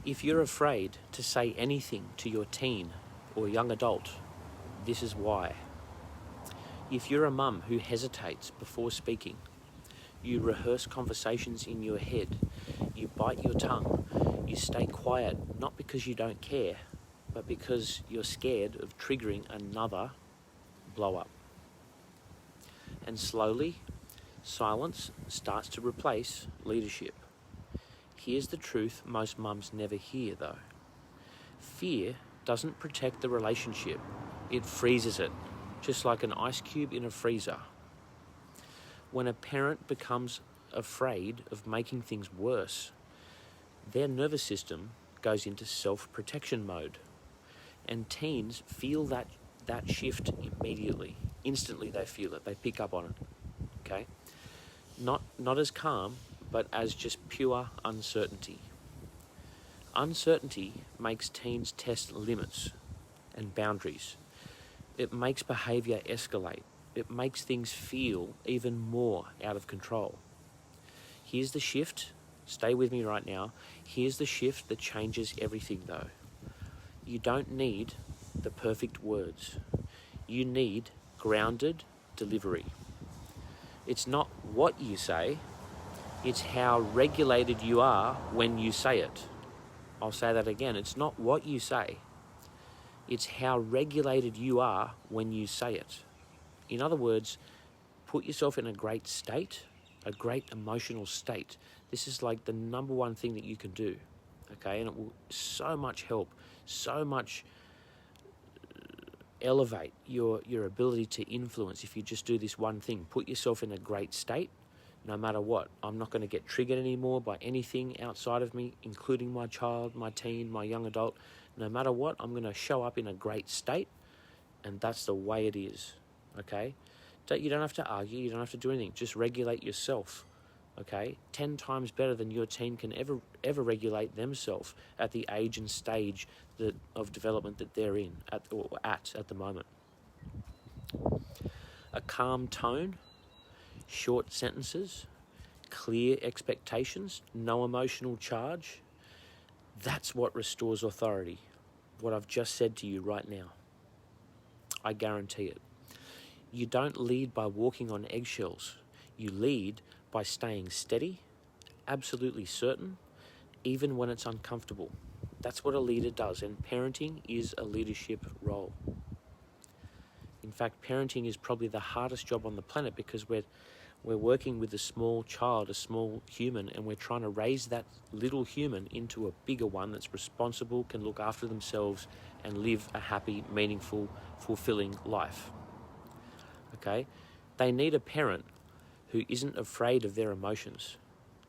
If you're afraid to say anything to your teen or young adult, this is why. If you're a mum who hesitates before speaking, you rehearse conversations in your head, you bite your tongue, you stay quiet, not because you don't care, but because you're scared of triggering another blow up. And slowly, silence starts to replace leadership. Here's the truth most mums never hear though. Fear doesn't protect the relationship, it freezes it, just like an ice cube in a freezer. When a parent becomes afraid of making things worse, their nervous system goes into self-protection mode. And teens feel that shift immediately. Instantly they feel it, they pick up on it, okay? Not as calm, but as just pure uncertainty. Uncertainty makes teens test limits and boundaries. It makes behaviour escalate. It makes things feel even more out of control. Here's the shift. Stay with me right now. Here's the shift that changes everything though. You don't need the perfect words. You need grounded delivery. It's not what you say, it's how regulated you are when you say it. I'll say that again. It's not what you say, it's how regulated you are when you say it. In other words, put yourself in a great state, a great emotional state. This is like the number one thing that you can do, okay? And it will so much help, so much elevate your ability to influence if you just do this one thing. Put yourself in a great state, no matter what. I'm not going to get triggered anymore by anything outside of me, including my child, my teen, my young adult. No matter what, I'm going to show up in a great state, and that's the way it is, okay? You don't have to argue, you don't have to do anything. Just regulate yourself, okay? 10 times better than your teen can ever regulate themselves at the age and stage of development that they're in at the moment. A calm tone, short sentences, clear expectations, no emotional charge. That's what restores authority. What I've just said to you right now. I guarantee it. You don't lead by walking on eggshells. You lead by staying steady, absolutely certain, even when it's uncomfortable. That's what a leader does, and parenting is a leadership role. In fact, parenting is probably the hardest job on the planet because we're working with a small child, a small human, and we're trying to raise that little human into a bigger one that's responsible, can look after themselves, and live a happy, meaningful, fulfilling life. Okay? They need a parent who isn't afraid of their emotions.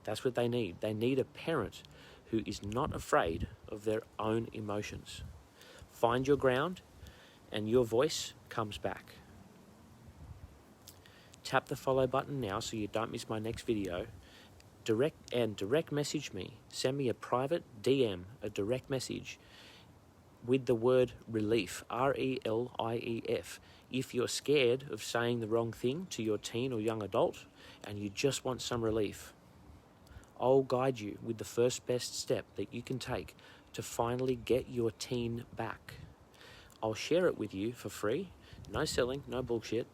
That's what they need. They need a parent who is not afraid of their own emotions. Find your ground, and your voice comes back. Tap the follow button now so you don't miss my next video. Direct message me. Send me a private DM, a direct message with the word relief, RELIEF. If you're scared of saying the wrong thing to your teen or young adult and you just want some relief, I'll guide you with the first best step that you can take to finally get your teen back. I'll share it with you for free, no selling, no bullshit,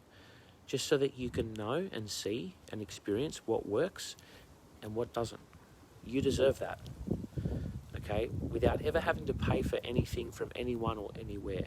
just so that you can know and see and experience what works and what doesn't. You deserve that, okay? Without ever having to pay for anything from anyone or anywhere.